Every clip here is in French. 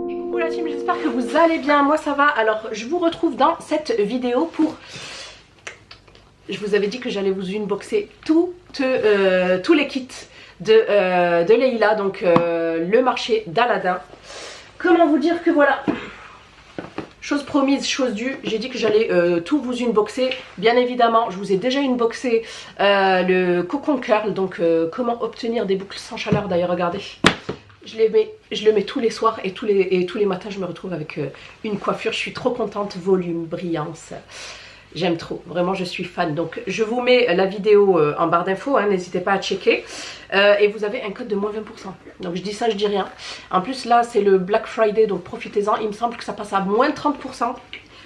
Coucou la team, j'espère que vous allez bien, moi ça va. Alors je vous retrouve dans cette vidéo pour... Je vous avais dit que j'allais vous unboxer tous les kits de Leila, donc le marché d'Aladin. Comment vous dire que voilà, chose promise, chose due, j'ai dit que j'allais tout vous unboxer. Bien évidemment, je vous ai déjà unboxé le Cocon Curl, donc comment obtenir des boucles sans chaleur. D'ailleurs, regardez, je le mets tous les soirs et tous les matins, je me retrouve avec une coiffure. Je suis trop contente, volume, brillance. J'aime trop, vraiment je suis fan. Donc je vous mets la vidéo en barre d'infos, hein, n'hésitez pas à checker. Et vous avez un code de moins 20%. Donc je dis ça, je dis rien. En plus là c'est le Black Friday, donc profitez-en. Il me semble que ça passe à moins 30%.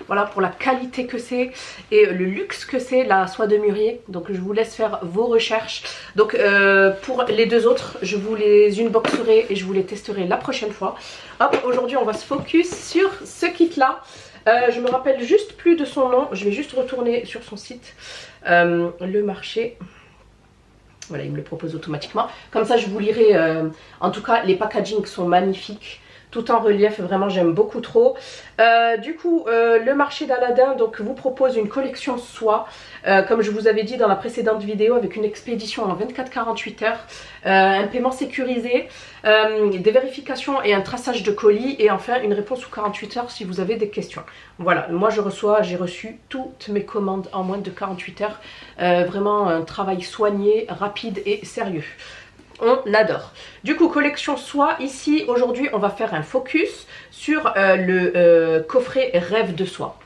Voilà, pour la qualité que c'est et le luxe que c'est, la soie de mûrier. Donc je vous laisse faire vos recherches. Donc pour les deux autres, je vous les unboxerai et je vous les testerai la prochaine fois. Hop, aujourd'hui on va se focus sur ce kit là. Je me rappelle juste plus de son nom. Je vais juste retourner sur son site, le marché. Voilà, il me le propose automatiquement. Comme ça je vous lirai. En tout cas les packagings sont magnifiques, tout en relief, vraiment j'aime beaucoup trop. Du coup le marché d'Aladin donc vous propose une collection soie, comme je vous avais dit dans la précédente vidéo, avec une expédition en 24-48 heures, un paiement sécurisé, des vérifications et un traçage de colis, et enfin une réponse sous 48 heures si vous avez des questions. Voilà, moi j'ai reçu toutes mes commandes en moins de 48 heures. Vraiment un travail soigné, rapide et sérieux. On adore. Du coup, collection soie. Ici, aujourd'hui, on va faire un focus sur le coffret rêve de soie.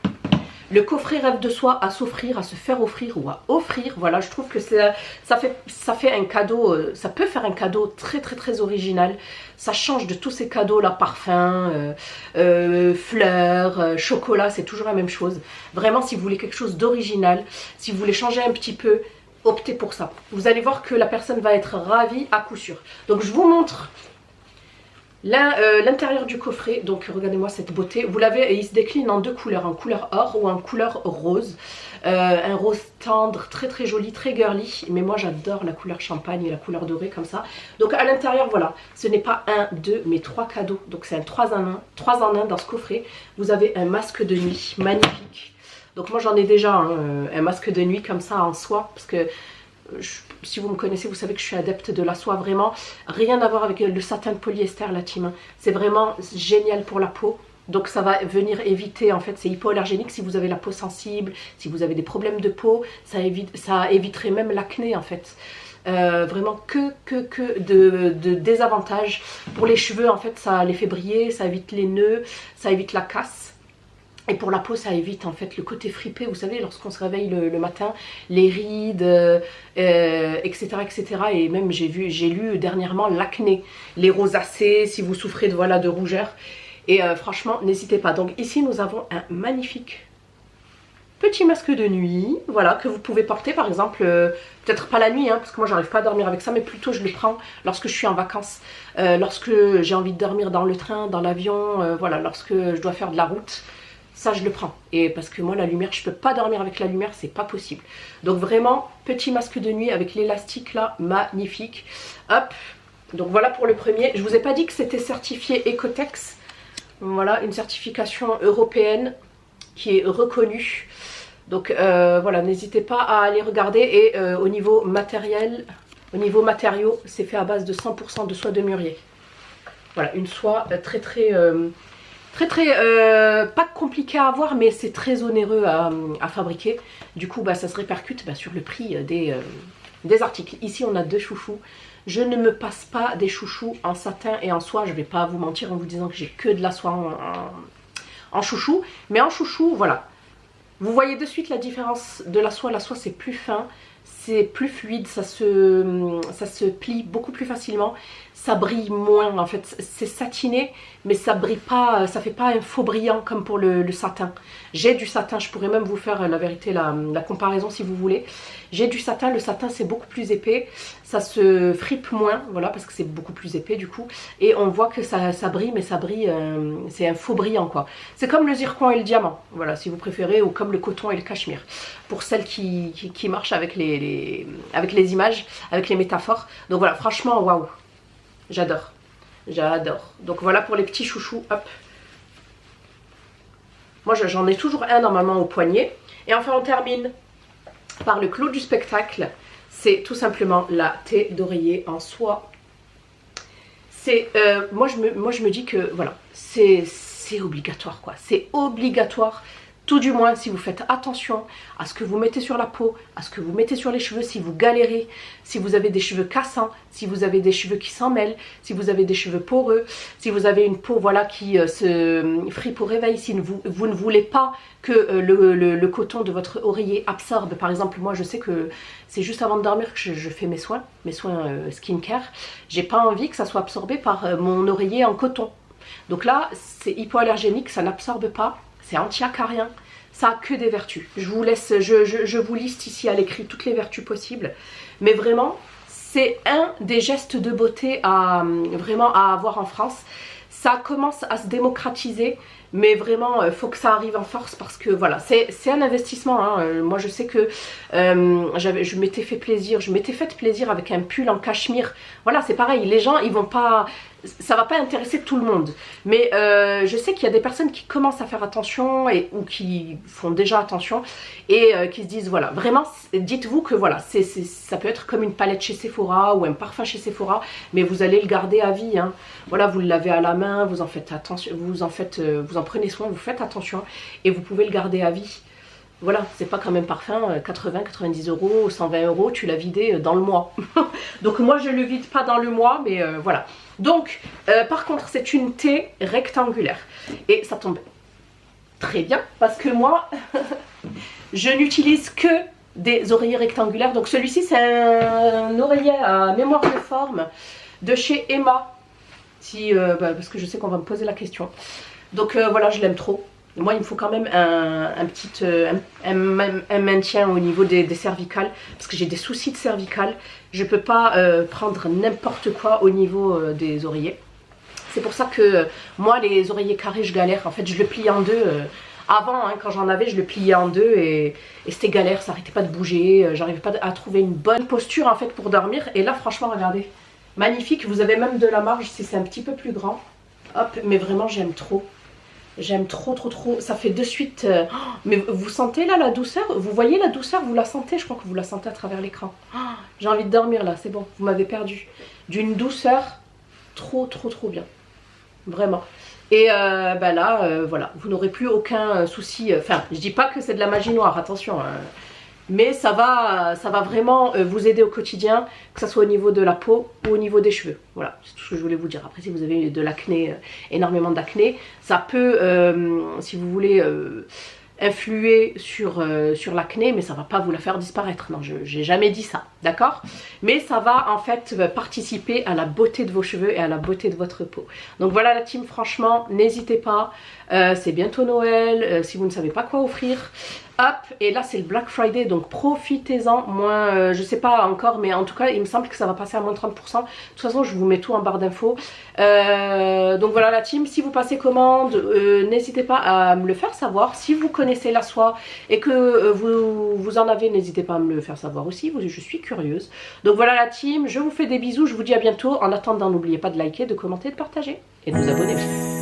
Le coffret rêve de soie à s'offrir, à se faire offrir ou à offrir. Voilà, je trouve que ça fait un cadeau, ça peut faire un cadeau très original. Ça change de tous ces cadeaux là, parfums, fleurs, chocolat, c'est toujours la même chose. Vraiment, si vous voulez quelque chose d'original, si vous voulez changer un petit peu, optez pour ça. Vous allez voir que la personne va être ravie à coup sûr. Donc je vous montre l'intérieur du coffret. Donc regardez-moi cette beauté. Vous l'avez, et il se décline en deux couleurs, en couleur or ou en couleur rose. Un rose tendre, très joli, très girly. Mais moi j'adore la couleur champagne et la couleur dorée comme ça. Donc à l'intérieur, voilà, ce n'est pas un, deux, mais trois cadeaux. Donc c'est un 3 en 1 dans ce coffret. Vous avez un masque de nuit magnifique. Donc moi j'en ai déjà un masque de nuit comme ça en soie, parce que si vous me connaissez, vous savez que je suis adepte de la soie, vraiment. Rien à voir avec le satin de polyester, la team. C'est vraiment génial pour la peau. Donc ça va venir éviter, en fait, c'est hypoallergénique si vous avez la peau sensible, si vous avez des problèmes de peau, ça éviterait même l'acné en fait. Vraiment que de désavantages. Pour les cheveux, en fait, ça les fait briller, ça évite les nœuds, ça évite la casse. Et pour la peau, ça évite en fait le côté fripé, vous savez, lorsqu'on se réveille le matin, les rides, etc. Et même j'ai lu dernièrement l'acné, les rosacées, si vous souffrez de rougeur. Et franchement, n'hésitez pas. Donc ici, nous avons un magnifique petit masque de nuit, voilà, que vous pouvez porter par exemple, peut-être pas la nuit, hein, parce que moi j'arrive pas à dormir avec ça, mais plutôt je le prends lorsque je suis en vacances, lorsque j'ai envie de dormir dans le train, dans l'avion, voilà, lorsque je dois faire de la route. Ça je le prends, et parce que moi la lumière, je peux pas dormir avec la lumière, c'est pas possible. Donc vraiment petit masque de nuit avec l'élastique là, magnifique. Hop, donc voilà pour le premier. Je vous ai pas dit que c'était certifié Ecotex. Voilà, une certification européenne qui est reconnue. Donc voilà, n'hésitez pas à aller regarder. Et au niveau matériel, au niveau matériaux, c'est fait à base de 100% de soie de mûrier. Voilà, une soie pas compliqué à avoir, mais c'est très onéreux à fabriquer. Du coup ça se répercute sur le prix des articles. Ici on a deux chouchous. Je ne me passe pas des chouchous en satin et en soie. Je vais pas vous mentir en vous disant que j'ai que de la soie en chouchou. Mais en chouchou, voilà, vous voyez de suite la différence de la soie. La soie c'est plus fin, c'est plus fluide, ça se plie beaucoup plus facilement, ça brille moins en fait, c'est satiné mais ça brille pas, ça fait pas un faux brillant comme pour le satin. J'ai du satin, je pourrais même vous faire la vérité, la comparaison si vous voulez. J'ai du satin, le satin c'est beaucoup plus épais, ça se fripe moins, voilà, parce que c'est beaucoup plus épais du coup, et on voit que ça brille, mais ça brille, c'est un faux brillant quoi. C'est comme le zircon et le diamant, voilà, si vous préférez, ou comme le coton et le cachemire, pour celles qui marchent avec les images, avec les métaphores. Donc voilà, franchement, waouh, j'adore. J'adore. Donc voilà pour les petits chouchous, hop, Moi j'en ai toujours un normalement au poignet. Et enfin on termine par le clou du spectacle. C'est tout simplement la thé d'oreiller en soie. C'est moi je me dis que voilà, c'est obligatoire quoi. C'est obligatoire. Tout du moins si vous faites attention à ce que vous mettez sur la peau, à ce que vous mettez sur les cheveux, si vous galérez, si vous avez des cheveux cassants, si vous avez des cheveux qui s'en mêlent, si vous avez des cheveux poreux, si vous avez une peau voilà, qui se fripe au réveil, si vous ne voulez pas que le coton de votre oreiller absorbe. Par exemple, moi je sais que c'est juste avant de dormir que je fais mes soins skincare. J'ai pas envie que ça soit absorbé par mon oreiller en coton. Donc là, c'est hypoallergénique, ça n'absorbe pas. C'est anti-acarien, ça a que des vertus. Je vous laisse, je vous liste ici à l'écrit toutes les vertus possibles. Mais vraiment, c'est un des gestes de beauté vraiment à avoir en France. Ça commence à se démocratiser, mais vraiment, il faut que ça arrive en force parce que voilà, c'est un investissement. Hein. Moi, je sais que je m'étais fait plaisir avec un pull en cachemire. Voilà, c'est pareil, les gens, ils vont pas... Ça va pas intéresser tout le monde, mais je sais qu'il y a des personnes qui commencent à faire attention ou qui font déjà attention et qui se disent voilà, vraiment dites-vous que voilà, ça peut être comme une palette chez Sephora ou un parfum chez Sephora, mais vous allez le garder à vie. Hein. Voilà, vous le lavez à la main, vous en faites attention, vous en prenez soin, vous faites attention et vous pouvez le garder à vie. Voilà, c'est pas comme un parfum, 80, 90 euros, 120 euros, tu l'as vidé dans le mois. Donc moi je le vide pas dans le mois, mais voilà. Donc, par contre, c'est une thé rectangulaire. Et ça tombe très bien parce que moi, je n'utilise que des oreillers rectangulaires. Donc celui-ci, c'est un oreiller à mémoire de forme de chez Emma. Parce que je sais qu'on va me poser la question. Donc voilà, je l'aime trop. Moi, il me faut quand même un maintien au niveau des cervicales parce que j'ai des soucis de cervicales. Je ne peux pas prendre n'importe quoi au niveau des oreillers. C'est pour ça que moi, les oreillers carrés, je galère. En fait, je le plie en deux. Avant, hein, quand j'en avais, je le pliais en deux et c'était galère. Ça n'arrêtait pas de bouger. J'arrivais pas à trouver une bonne posture en fait pour dormir. Et là, franchement, regardez. Magnifique. Vous avez même de la marge si c'est un petit peu plus grand. Hop, mais vraiment, j'aime trop. J'aime trop. Ça fait de suite... mais vous sentez là la douceur? Vous voyez la douceur? Vous la sentez? Je crois que vous la sentez à travers l'écran. J'ai envie de dormir là, c'est bon. Vous m'avez perdu. D'une douceur trop bien. Vraiment. Et là, voilà. Vous n'aurez plus aucun souci. Enfin, je dis pas que c'est de la magie noire, attention. Mais ça va vraiment vous aider au quotidien, que ce soit au niveau de la peau ou au niveau des cheveux. Voilà, c'est tout ce que je voulais vous dire. Après, si vous avez de l'acné, énormément d'acné, ça peut, si vous voulez, influer sur l'acné, mais ça va pas vous la faire disparaître. Non, j'ai jamais dit ça, d'accord? Mais ça va en fait participer à la beauté de vos cheveux et à la beauté de votre peau. Donc voilà la team, franchement, n'hésitez pas. C'est bientôt Noël, si vous ne savez pas quoi offrir. Hop, et là c'est le Black Friday, donc profitez-en. Moi, je sais pas encore, mais en tout cas, il me semble que ça va passer à moins 30%. De toute façon, je vous mets tout en barre d'infos. Donc voilà la team, si vous passez commande, n'hésitez pas à me le faire savoir. Si vous connaissez la soie et que vous en avez, n'hésitez pas à me le faire savoir aussi. Je suis curieuse. Donc voilà la team, je vous fais des bisous, je vous dis à bientôt. En attendant, n'oubliez pas de liker, de commenter, de partager et de vous abonner aussi.